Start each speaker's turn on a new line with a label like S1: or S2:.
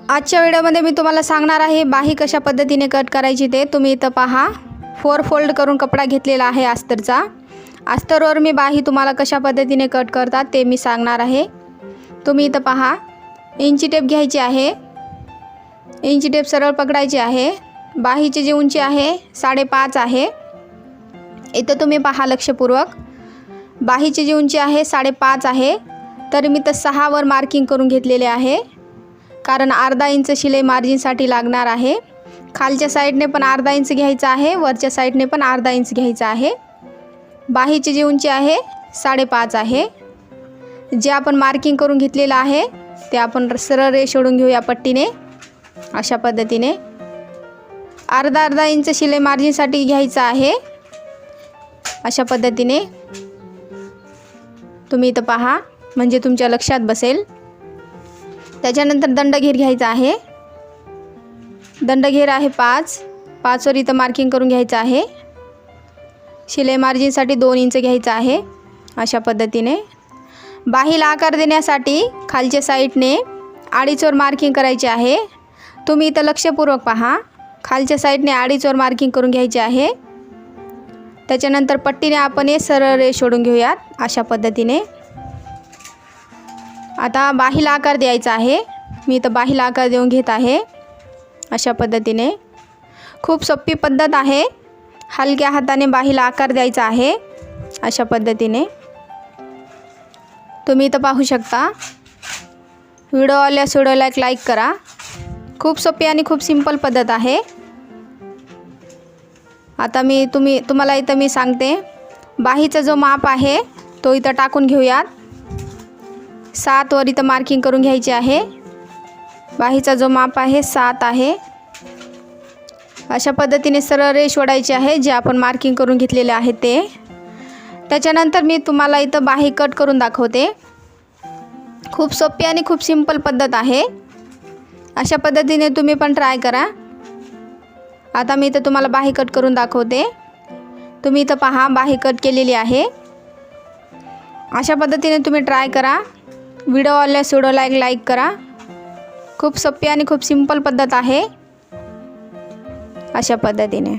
S1: आजच्या व्हिडिओमध्ये मी तुम्हाला सांगणार आहे बाही कशा पद्धतीने कट करायची ते। तुम्ही इथं पहा 4 फोल्ड करून कपडा घेतलेला आहे अस्तरचा। अस्तरवर मी बाही तुम्हाला कशा पद्धतीने कट करतात ते मी सांगणार आहे। तुम्ही इथं पहा इंची टेप घ्यायची आहे। इंची टेप सरळ पकडायची आहे। बाहीची जी उंची आहे 5.5 आहे। इथं तुम्ही पहा लक्षपूर्वक बाहीची जी उंची आहे 5.5 आहे, तर मी तर 6 वर मार्किंग करून घेतलेले आहे, कारण अर्धा इंच शिलाई मार्जिनसाठी लागणार आहे। खालच्या साईडने पण अर्धा इंच घ्यायचा आहे, वरच्या साईडने पण अर्धा इंच घ्यायचा आहे। बाहीची जी उंची आहे 5.5 आहे। जे आपण मार्किंग करून घेतलेलं आहे ते आपण सरळ रेष ओढून घेऊया पट्टीने। अशा पद्धतीने अर्धा इंच शिलाई मार्जिनसाठी घ्यायचा आहे। अशा पद्धतीने तुम्ही इथं पहा, म्हणजे तुमच्या लक्षात बसेल। त्याच्यानंतर दंडघेर घ्यायचा आहे। दंडघेर आहे 5 वर इथं मार्किंग करून घ्यायचं आहे। शिलाई मार्जिनसाठी 2 इंच घ्यायचं आहे। अशा पद्धतीने बाहीला आकार देण्यासाठी खालच्या साईडने 2.5 वर मार्किंग करायची आहे। तुम्ही इथं लक्षपूर्वक पहा, खालच्या साईडने 2.5 वर मार्किंग करून घ्यायची आहे। त्याच्यानंतर पट्टीने आपण हे सरळ रेष ओढून घेऊयात। अशा पद्धतीने आता बाहीला आकार द्यायचा आहे। मी इथं बाहीला आकार देऊन घेत आहे। अशा पद्धतीने खूप सोपी पद्धत आहे। हलक्या हाताने बाहीला आकार द्यायचा आहे। अशा पद्धतीने तुम्ही इथं पाहू शकता। व्हिडिओ आवडल्यास व्हिडिओला एक लाईक करा। खूप सोपी आणि खूप सिंपल पद्धत आहे। आता तुम्हाला इथं मी सांगते, बाहीचा जो माप आहे तो इथं टाकून घेऊयात। 7 वर इथं मार्किंग करून घ्यायची आहे। बाहीचा जो माप आहे 7 आहे। अशा पद्धतीने सरळ रेष ओढायची आहे, जे आपण मार्किंग करून घेतलेले आहे ते। त्याच्यानंतर मी तुम्हाला इथं बाही कट करून दाखवते। खूप सोपी आणि खूप सिंपल पद्धत आहे। अशा पद्धतीने तुम्ही पण ट्राय करा। आता मी इथं तुम्हाला बाही कट करून दाखवते। तुम्ही इथं पहा बाही कट केलेली आहे। अशा पद्धतीने तुम्ही ट्राय करा। व्हिडिओ आवडल्यास व्हिडिओला एक लाईक करा। खूप सोपी आणि खूप सिंपल पद्धत आहे। अशा पद्धतीने